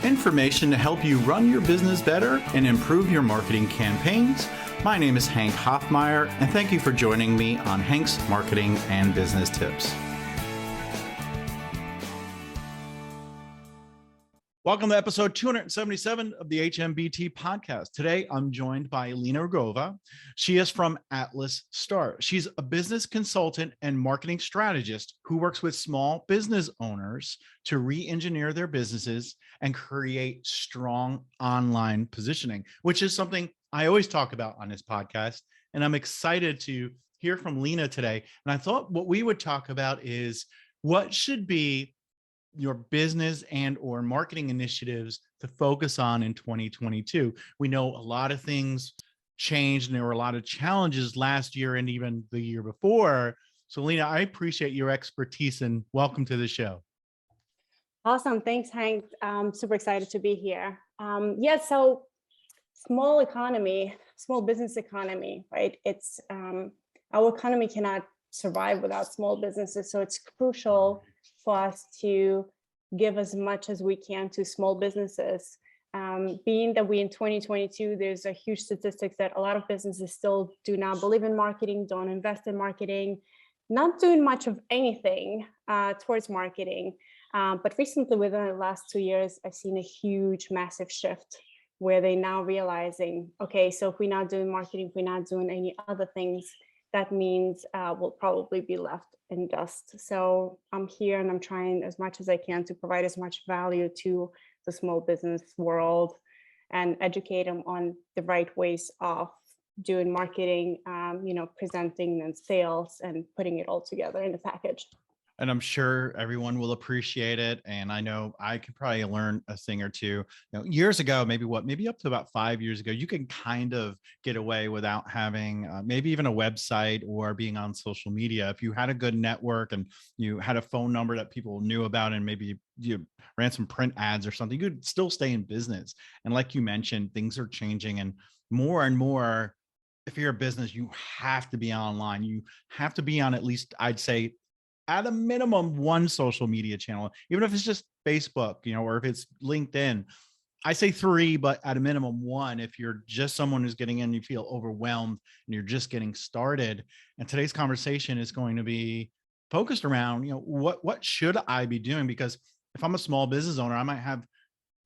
Information to help you run your business better and improve your marketing campaigns. My name is Hank Hoffmeyer, and thank you for joining me on Hank's Marketing and Business Tips. Welcome to episode 277 of the HMBT podcast. Today, I'm joined by Lina Rugova. She is from Atlas Start. She's a business consultant and marketing strategist who works with small business owners to re-engineer their businesses and create strong online positioning, which is something I always talk about on this podcast. And I'm excited to hear from Lina today. And I thought what we would talk about is what should be your business and or marketing initiatives to focus on in 2022. We know a lot of things changed and there were a lot of challenges last year and even the year before. So Lina, I appreciate your expertise and welcome to the show. Awesome. Thanks, Hank. I'm super excited to be here. So small business economy, right? It's our economy cannot survive without small businesses. So it's crucial for us to give as much as we can to small businesses. Being that we in 2022, there's a huge statistics that a lot of businesses still do not believe in marketing, don't invest in marketing, not doing much of anything towards marketing. But recently, within the last 2 years, I've seen a huge, massive shift where they're now realizing, okay, so if we're not doing marketing, if we're not doing any other things, that means we'll probably be left in dust. So I'm here and I'm trying as much as I can to provide as much value to the small business world and educate them on the right ways of doing marketing, presenting and sales and putting it all together in a package. And I'm sure everyone will appreciate it. And I know I could probably learn a thing or two. Years ago, maybe up to about 5 years ago, you can kind of get away without having maybe even a website or being on social media. If you had a good network and you had a phone number that people knew about, and maybe you ran some print ads or something, you could still stay in business. And like you mentioned, things are changing and more. If you're a business, you have to be online. You have to be on at least, I'd say, at a minimum, one social media channel, even if it's just Facebook, or if it's LinkedIn. I say 3, but at a minimum 1, if you're just someone who's getting in, you feel overwhelmed and you're just getting started. And today's conversation is going to be focused around, what should I be doing? Because if I'm a small business owner, I might have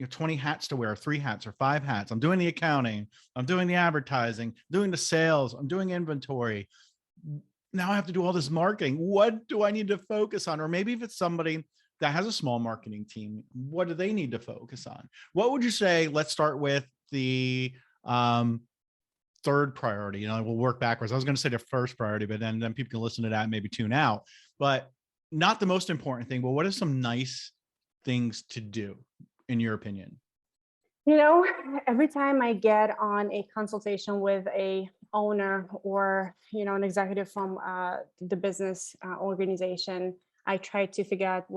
20 hats to wear, 3 hats or 5 hats. I'm doing the accounting, I'm doing the advertising, doing the sales, I'm doing inventory. Now I have to do all this marketing. What do I need to focus on? Or maybe if it's somebody that has a small marketing team, what do they need to focus on? What would you say? Let's start with the third priority. We'll work backwards. I was going to say the first priority, but then people can listen to that and maybe tune out. But not the most important thing. But what are some nice things to do, in your opinion? Every time I get on a consultation with a owner or, an executive from the business organization, I try to figure out,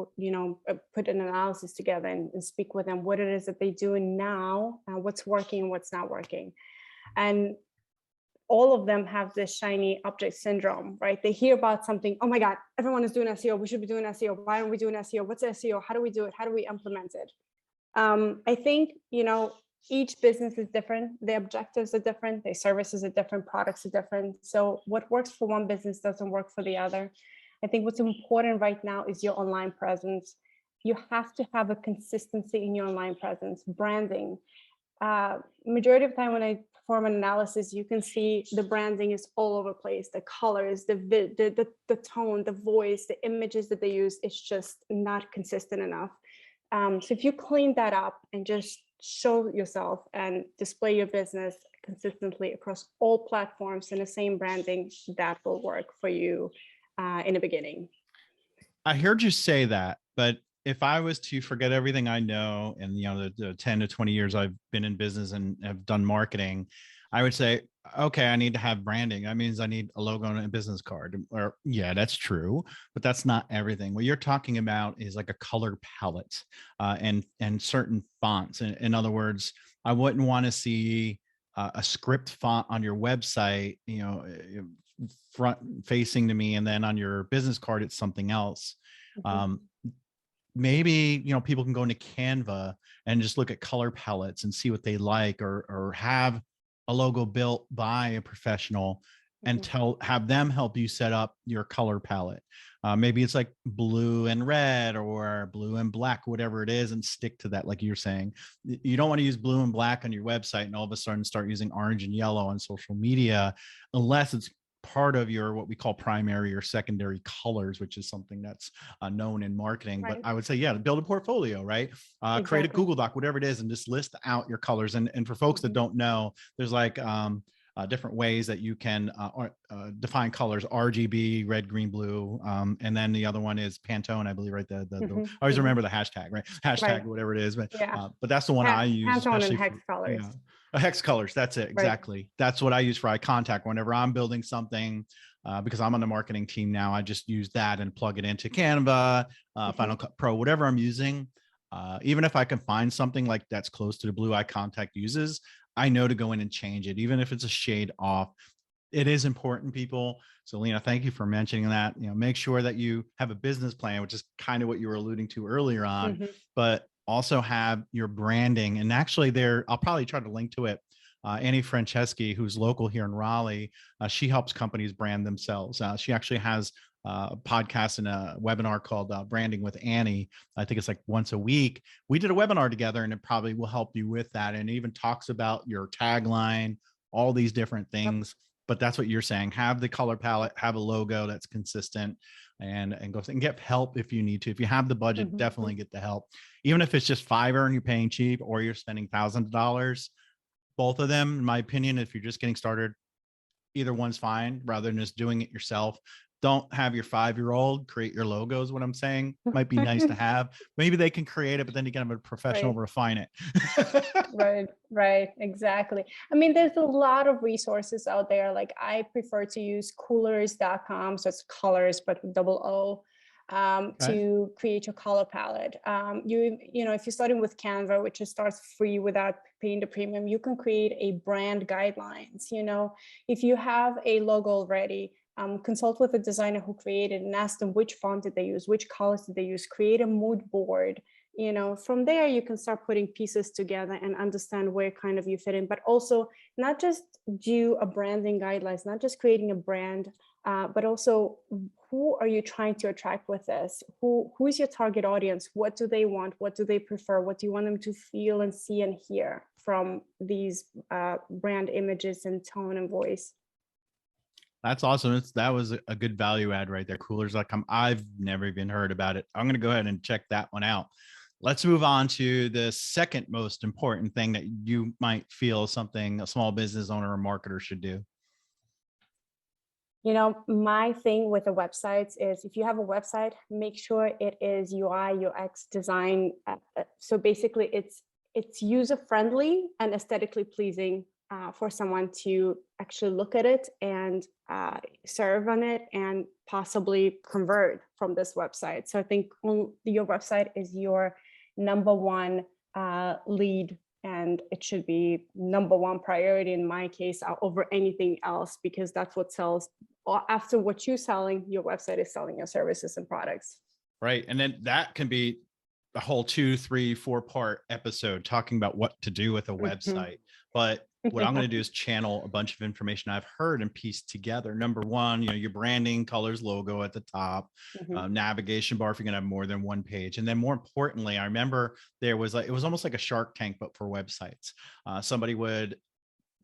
put an analysis together and speak with them, what it is that they do now, what's working, what's not working. And all of them have this shiny object syndrome, right? They hear about something, oh my God, everyone is doing SEO. We should be doing SEO. Why aren't we doing SEO? What's SEO? How do we do it? How do we implement it? I think, each business is different. Their objectives are different. Their services are different. Products are different. So what works for one business doesn't work for the other. I think what's important right now is your online presence. You have to have a consistency in your online presence. Branding. Majority of the time when I perform an analysis, you can see the branding is all over the place. The colors, the tone, the voice, the images that they use, it's just not consistent enough. So if you clean that up and just show yourself and display your business consistently across all platforms in the same branding, that will work for you in the beginning. I heard you say that, but if I was to forget everything I know and the 10 to 20 years I've been in business and have done marketing, I would say, okay, I need to have branding. That means I need a logo and a business card. Or yeah, that's true, but that's not everything. What you're talking about is like a color palette and certain fonts. In other words, I wouldn't want to see a script font on your website, front facing to me, and then on your business card, it's something else. maybe, people can go into Canva and just look at color palettes and see what they like, or have a logo built by a professional and have them help you set up your color palette. Maybe it's like blue and red or blue and black, whatever it is, and stick to that. Like you're saying, you don't want to use blue and black on your website and all of a sudden start using orange and yellow on social media, unless it's part of your what we call primary or secondary colors, which is something that's known in marketing. But I would say, yeah, build a portfolio, right? Create a Google Doc, whatever it is, and just list out your colors. And for folks that don't know, there's like different ways that you can define colors: RGB, red, green, blue, and then the other one is Pantone, I believe, right? I always remember the hashtag, right? Hashtag, whatever it is, but that's the one I use. Pantone and hex colors. Hex colors, that's it, exactly. That's what I use for eye contact whenever I'm building something. Because I'm on the marketing team now, I just use that and plug it into Canva, Final Cut Pro, whatever I'm using. Even if I can find something like that's close to the blue eye contact uses, I know to go in and change it, even if it's a shade off. It is important, people. So Lina, thank you for mentioning that. Make sure that you have a business plan, which is kind of what you were alluding to earlier on, but also have your branding. And actually I'll probably try to link to it. Annie Franceschi, who's local here in Raleigh, she helps companies brand themselves. She actually has a podcast and a webinar called Branding with Annie. I think it's like once a week. We did a webinar together, and it probably will help you with that. And it even talks about your tagline, all these different things. But that's what you're saying. Have the color palette, have a logo that's consistent, and go and get help if you need to. If you have the budget, definitely get the help. Even if it's just Fiverr and you're paying cheap, or you're spending thousands of dollars, both of them, in my opinion, if you're just getting started, either one's fine, rather than just doing it yourself. Don't have your 5-year-old create your logos. What I'm saying might be nice to have. Maybe they can create it, but then you can have a professional refine it. Right, exactly. I mean, there's a lot of resources out there. Like, I prefer to use coolers.com, so it's colors but with double O, to create your color palette. You know, if you're starting with Canva, which starts free without paying the premium, you can create a brand guidelines. If you have a logo already, consult with a designer who created and ask them which font did they use, which colors did they use, create a mood board. From there you can start putting pieces together and understand where kind of you fit in, but also not just do a branding guidelines, not just creating a brand, but also who are you trying to attract with this? Who is your target audience? What do they want? What do they prefer? What do you want them to feel and see and hear from these brand images and tone and voice? That's awesome. That was a good value add right there. Coolers.com. I've never even heard about it. I'm going to go ahead and check that one out. Let's move on to the second most important thing that you might feel something a small business owner or marketer should do. My thing with the websites is, if you have a website, make sure it is UI, UX design. So basically it's user-friendly and aesthetically pleasing for someone to actually look at it and serve on it and possibly convert from this website. So I think your website is your number one lead, and it should be number one priority in my case over anything else, because that's what sells. After what you're selling, your website is selling your services and products. Right. And then that can be a whole 2, 3, 4-part episode talking about what to do with a website. But what I'm going to do is channel a bunch of information I've heard and piece together. Number one, your branding, colors, logo at the top, navigation bar if you're going to have more than one page. And then more importantly, I remember it was almost like a Shark Tank, but for websites. Somebody would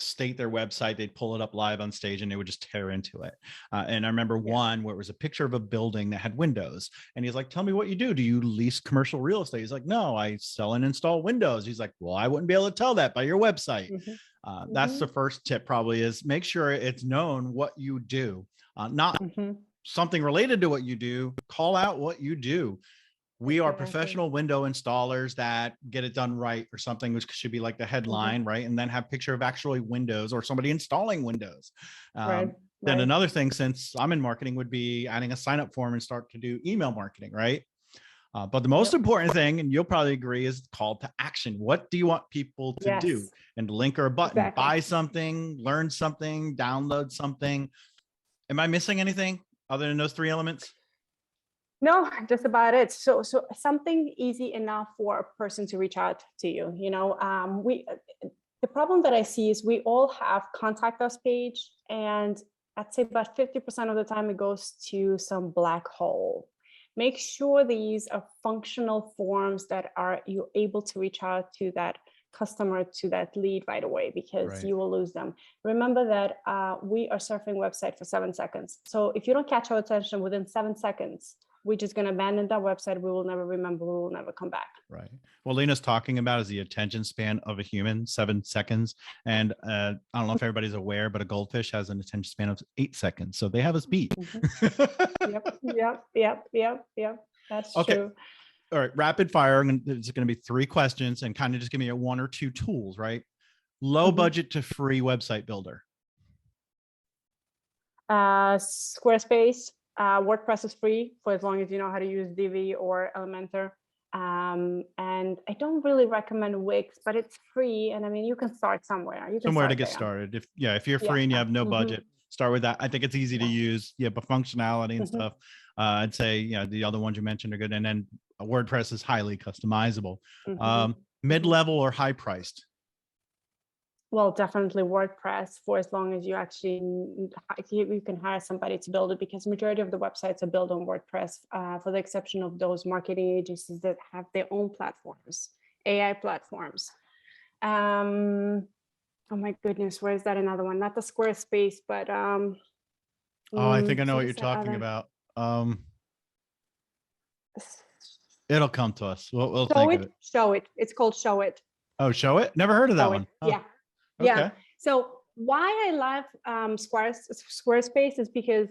state their website, they'd pull it up live on stage and they would just tear into it. And I remember one where it was a picture of a building that had windows, and he's like, tell me what you do. Do you lease commercial real estate? He's like, no, I sell and install windows. He's like, well, I wouldn't be able to tell that by your website. That's the first tip, probably, is make sure it's known what you do, not something related to what you do. Call out what you do. We are professional window installers that get it done right, or something, which should be like the headline, right? And then have picture of actually windows or somebody installing windows. Then another thing, since I'm in marketing, would be adding a sign up form and start to do email marketing, right? But the most important thing, and you'll probably agree, is call to action. What do you want people to do? And link or a button, buy something, learn something, download something. Am I missing anything other than those 3 elements? No, just about it. So something easy enough for a person to reach out to you. The problem that I see is we all have contact us page, and I'd say about 50% of the time it goes to some black hole. Make sure these are functional forms that are you able to reach out to that customer, to that lead right away, because you will lose them. Remember that we are surfing website for 7 seconds. So if you don't catch our attention within 7 seconds, we're just going to abandon that website. We will never remember. We will never come back. Right. What Lina's talking about is the attention span of a human, 7 seconds. And I don't know if everybody's aware, but a goldfish has an attention span of 8 seconds. So they have us beat. Yep. That's true. All right. Rapid fire. There's going to be 3 questions, and kind of just give me a 1 or 2 tools, right? Low budget to free website builder. Squarespace. WordPress is free for as long as you know how to use Divi or Elementor. And I don't really recommend Wix, but it's free. And I mean, you can start somewhere. Somewhere to get started. If you're free and you have no budget, start with that. I think it's easy to use. But functionality and stuff. I'd say, the other ones you mentioned are good. And then WordPress is highly customizable. Mid-level or high priced? Well, definitely WordPress, for as long as you can hire somebody to build it, because majority of the websites are built on WordPress, for the exception of those marketing agencies that have their own platforms, AI platforms. Oh my goodness, where is that another one? Not the Squarespace, but I think I know what you're talking about. It'll come to us. We'll think of it. Show it. It's called Show It. Oh, Show It? Never heard of that one. Oh. Yeah. Okay. Yeah. So why I love Squarespace is because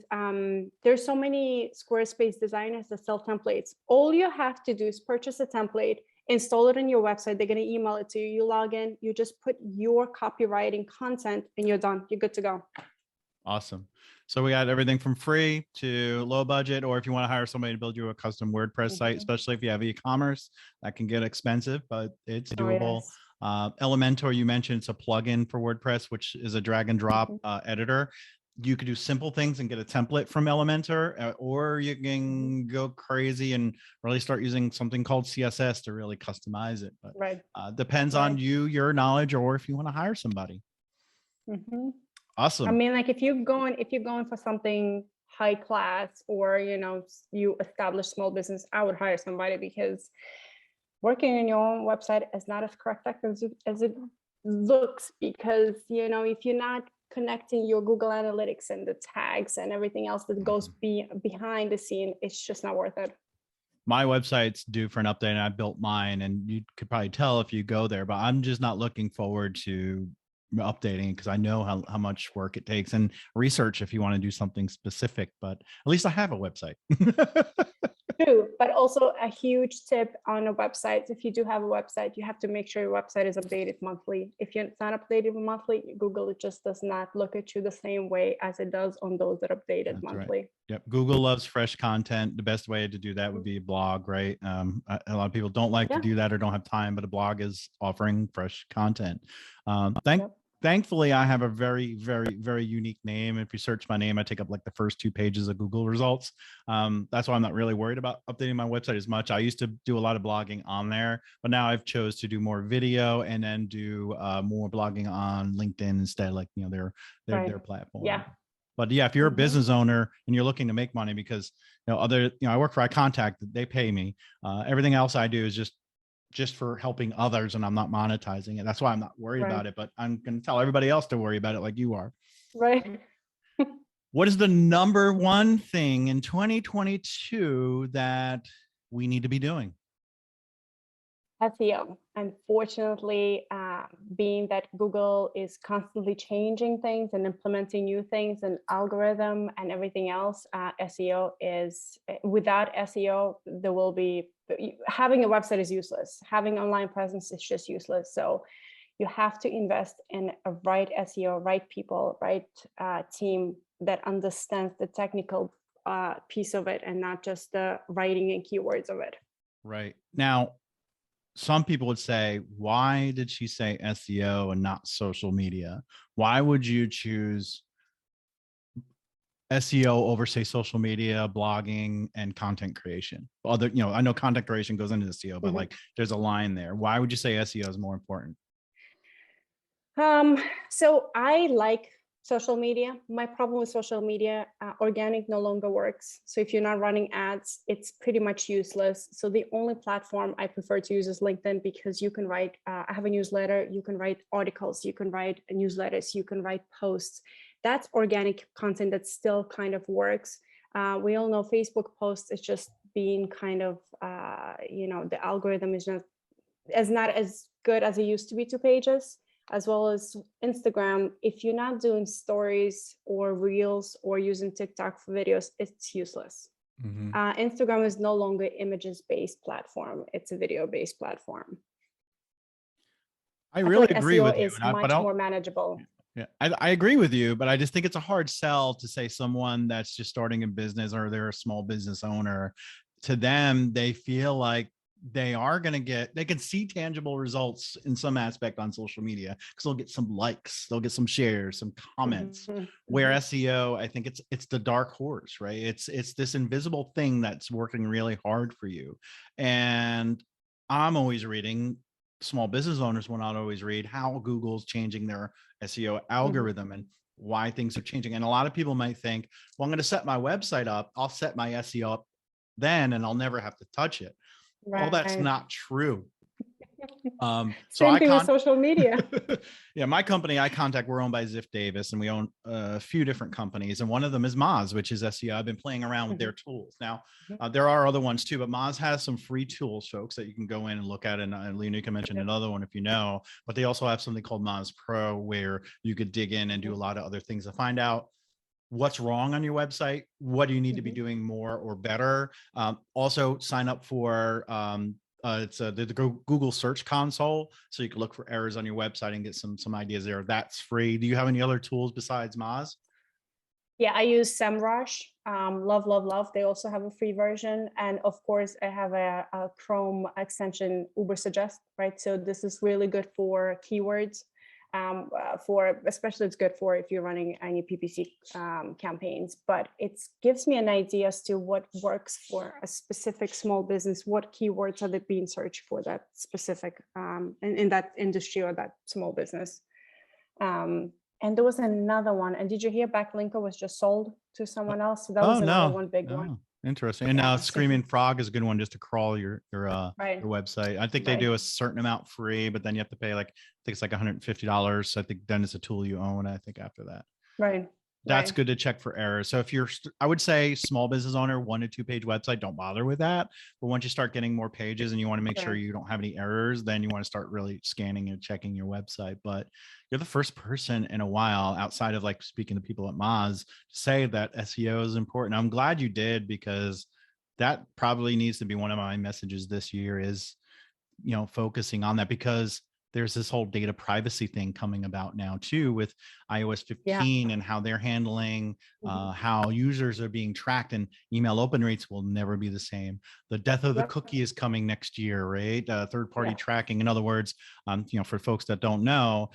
there's so many Squarespace designers that sell templates. All you have to do is purchase a template, install it on your website. They're going to email it to you. You log in, you just put your copywriting content, and you're done. You're good to go. Awesome. So we got everything from free to low budget, or if you want to hire somebody to build you a custom WordPress site, especially if you have e-commerce, that can get expensive, but it's doable. Yes. Elementor, you mentioned, it's a plugin for WordPress, which is a drag and drop editor. You could do simple things and get a template from Elementor, or you can go crazy and really start using something called CSS to really customize it. But depends on your knowledge, or if you want to hire somebody. Awesome. I mean, like if you're going for something high class, or you establish small business, I would hire somebody, because working on your own website is not as correct as it looks, because if you're not connecting your Google Analytics and the tags and everything else that goes behind the scene, it's just not worth it. My website's due for an update, and I built mine, and you could probably tell if you go there, but I'm just not looking forward to updating, because I know how much work it takes, and research if you want to do something specific, but at least I have a website. True, but also a huge tip on a website: if you do have a website, you have to make sure your website is updated monthly. If you're not updated monthly, Google just does not look at you the same way as it does on those that are updated monthly. Right. Yep. Google loves fresh content. The best way to do that would be a blog, right? A lot of people don't like to do that or don't have time, but a blog is offering fresh content. Thankfully, I have a very, very, very unique name. If you search my name, I take up like the first 2 pages of Google results. That's why I'm not really worried about updating my website as much. I used to do a lot of blogging on there, but now I've chose to do more video and then do more blogging on LinkedIn instead, like their platform. Yeah. But yeah, if you're a business owner and you're looking to make money, because I work for iContact, they pay me. Everything else I do is just for helping others, and I'm not monetizing it. That's why I'm not worried about it, but I'm going to tell everybody else to worry about it like you are. Right. What is the number one thing in 2022 that we need to be doing? SEO. Unfortunately, being that Google is constantly changing things and implementing new things and algorithm and everything else, SEO is, without SEO, there will be, having a website is useless. Having online presence is just useless. So you have to invest in a right SEO, right people, right team that understands the technical piece of it, and not just the writing and keywords of it. Right. Now, some people would say, why did she say SEO and not social media? Why would you choose SEO over, say, social media, blogging, and content creation? Other, I know content creation goes into SEO, but like there's a line there. Why would you say SEO is more important? So I like social media. My problem with social media, organic no longer works. So if you're not running ads, it's pretty much useless. So the only platform I prefer to use is LinkedIn, because you can write, I have a newsletter, you can write articles, you can write newsletters, you can write posts. That's organic content that still kind of works. We all know Facebook posts is just being kind of, the algorithm is not as good as it used to be to pages, as well as Instagram. If you're not doing stories or reels or using TikTok for videos, it's useless. Instagram is no longer images-based platform. It's a video-based platform. I really like agree SEO with you, is much more manageable. Yeah, I agree with you, but I just think it's a hard sell to say someone that's just starting a business or they're a small business owner. To them, they feel like they are going to they can see tangible results in some aspect on social media because they'll get some likes, they'll get some shares, some comments. Where SEO, I think it's the dark horse, right? It's this invisible thing that's working really hard for you. And I'm always reading, small business owners will not always read how Google's changing their SEO algorithm and why things are changing. And a lot of people might think, well, I'm going to set my website up, I'll set my SEO up then, and I'll never have to touch it. Right. Well, that's not true. So Same thing with social media. Yeah, my company, iContact, we're owned by Ziff Davis, and we own a few different companies, and one of them is Moz, which is SEO. I've been playing around with their tools. Now, there are other ones too, but Moz has some free tools, folks, that you can go in and look at. And Lina can mention another one if you know, but they also have something called Moz Pro, where you could dig in and do a lot of other things to find out what's wrong on your website, what do you need to be doing more or better. Also sign up for it's the Google Search Console, so you can look for errors on your website and get some ideas there. That's free. Do you have any other tools besides Moz? Yeah, I use SEMRush. Love. They also have a free version. And of course, I have a Chrome extension, Ubersuggest, right? So this is really good for keywords. Especially it's good for if you're running any PPC campaigns, but it gives me an idea as to what works for a specific small business, what keywords are they being searched for that specific in that industry or that small business. And there was another one. And did you hear Backlinko was just sold to someone else? So that was another one big one. Interesting. And now Screaming Frog is a good one just to crawl your website. I think they do a certain amount free, but then you have to pay I think it's like $150. I think then it's a tool you own, I think, after that. Right. That's good to check for errors. So if you're, I would say small business owner, 1 to 2 page website, don't bother with that. But once you start getting more pages and you want to make sure you don't have any errors, then you want to start really scanning and checking your website. But you're the first person in a while, outside of like speaking to people at Moz, to say that SEO is important. I'm glad you did, because that probably needs to be one of my messages this year is, focusing on that, because there's this whole data privacy thing coming about now too, with iOS 15 and how they're handling how users are being tracked, and email open rates will never be the same. The death of the cookie is coming next year, right? Third-party tracking. In other words, for folks that don't know,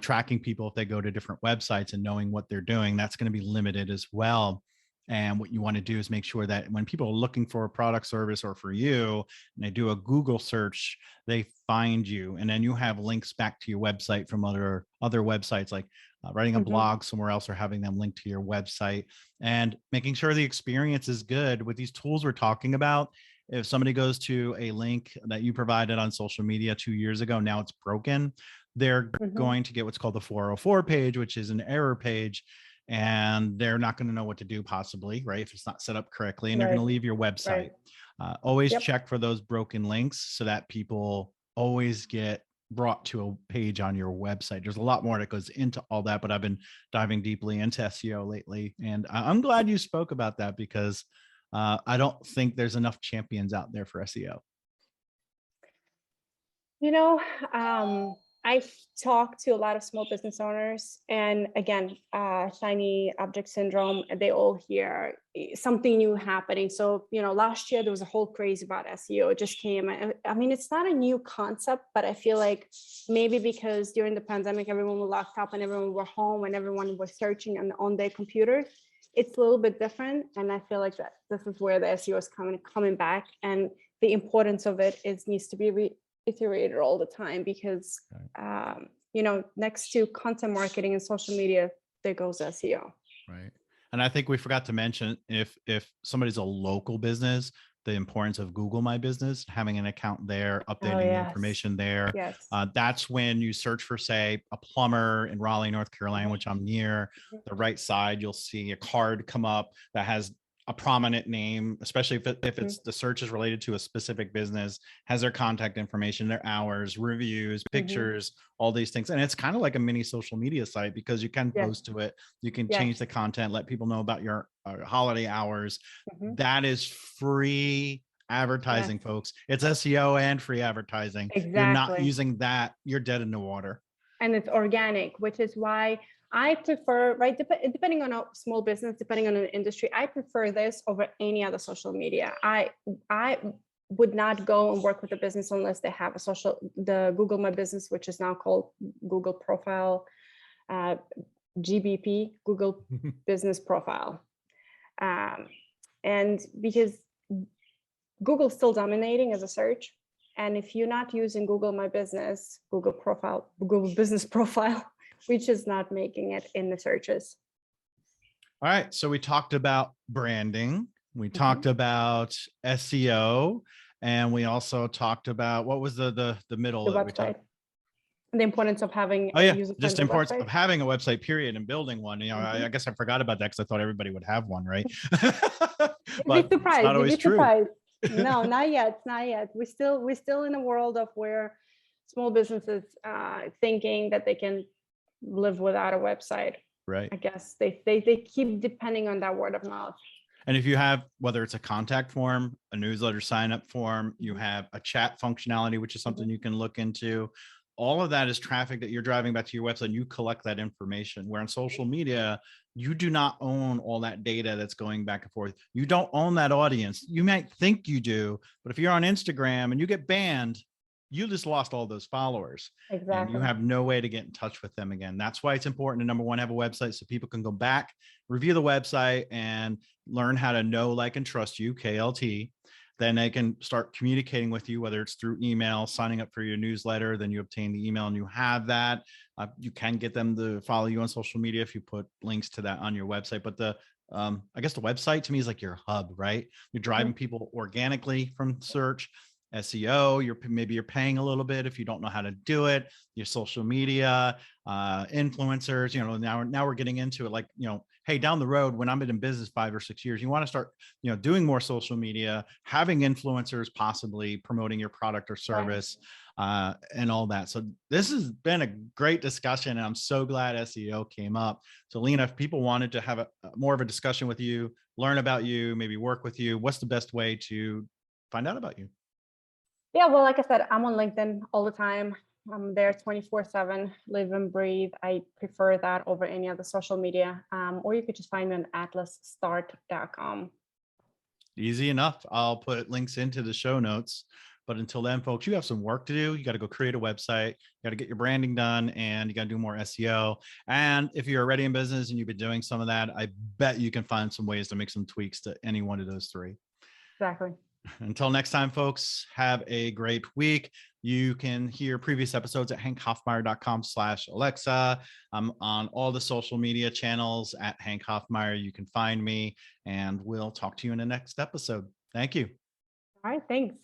tracking people if they go to different websites and knowing what they're doing, that's going to be limited as well. And what you want to do is make sure that when people are looking for a product, service, or for you, and they do a Google search, they find you. And then you have links back to your website from other websites, like writing a blog somewhere else or having them link to your website, and making sure the experience is good. With these tools we're talking about, if somebody goes to a link that you provided on social media 2 years ago, now it's broken, they're going to get what's called the 404 page, which is an error page. And they're not going to know what to do, possibly, right, if it's not set up correctly, and they're going to leave your website. Always check for those broken links so that people always get brought to a page on your website. There's a lot more that goes into all that, but I've been diving deeply into SEO lately. And I'm glad you spoke about that, because I don't think there's enough champions out there for SEO. I talk to a lot of small business owners, and again, shiny object syndrome, they all hear something new happening. So, last year there was a whole craze about SEO. It just came. I mean, it's not a new concept, but I feel like maybe because during the pandemic, everyone was locked up and everyone was home and everyone was searching on their computer. it's a little bit different. And I feel like that this is where the SEO is coming back, and the importance of it needs to be reiterated all the time, because you know, next to content marketing and social media, there goes SEO. Right. And I think we forgot to mention, if somebody's a local business, the importance of Google My Business, having an account there, updating the information there. Yes. That's when you search for, say, a plumber in Raleigh, North Carolina, which I'm near. The right side, you'll see a card come up that has a prominent name, especially if it's the search is related to a specific business, has their contact information, their hours, reviews, pictures, all these things. And it's kind of like a mini social media site, because you can post to it, you can change the content, let people know about your holiday hours. That is free advertising, folks. It's SEO and free advertising. You're not using that, you're dead in the water. And it's organic, which is why I prefer, right, depending on a small business, depending on an industry, I prefer this over any other social media. I would not go and work with a business unless they have the Google My Business, which is now called Google Profile, GBP, Google Business Profile. And because Google's still dominating as a search. And if you're not using Google My Business, Google Business Profile, we're just not making it in the searches. All right. So we talked about branding. We talked about SEO. And we also talked about, what was the middle? The website. The importance of having just the importance of having a website, period, and building one. You know, I guess I forgot about that because I thought everybody would have one, right? But it's not always true. No, not yet. Not yet. We're still in a world of where small businesses thinking that they can live without a website. Right. I guess they keep depending on that word of mouth. And if you have, whether it's a contact form, a newsletter sign up form, you have a chat functionality, which is something you can look into. All of that is traffic that you're driving back to your website, and you collect that information. Where on social media, you do not own all that data that's going back and forth. You don't own that audience. You might think you do, but if you're on Instagram and you get banned, you just lost all those followers. And you have no way to get in touch with them again. That's why it's important to, number one, have a website so people can go back, review the website, and learn how to know, like, and trust you, KLT. Then they can start communicating with you, whether it's through email, signing up for your newsletter, then you obtain the email and you have that. You can get them to follow you on social media if you put links to that on your website. But I guess the website to me is like your hub, right? You're driving people organically from search. SEO, maybe you're paying a little bit if you don't know how to do it. Your social media, influencers, you know, now we're getting into it, like, you know, hey, down the road, when I'm in business 5 or 6 years, you want to start, you know, doing more social media, having influencers, possibly promoting your product or service, and all that. So this has been a great discussion, and I'm so glad SEO came up. So Lina, if people wanted to have more of a discussion with you, learn about you, maybe work with you, what's the best way to find out about you? Yeah, well, like I said, I'm on LinkedIn all the time. I'm there 24/7, live and breathe. I prefer that over any other social media. Or you could just find me on atlasstart.com. Easy enough. I'll put links into the show notes. But until then, folks, you have some work to do. You got to go create a website. You got to get your branding done, and you got to do more SEO. And if you're already in business and you've been doing some of that, I bet you can find some ways to make some tweaks to any one of those three. Exactly. Until next time, folks, have a great week. You can hear previous episodes at hankhoffmeyer.com/Alexa. I'm on all the social media channels at Hank Hoffmeyer. You can find me, and we'll talk to you in the next episode. Thank you. All right. Thanks.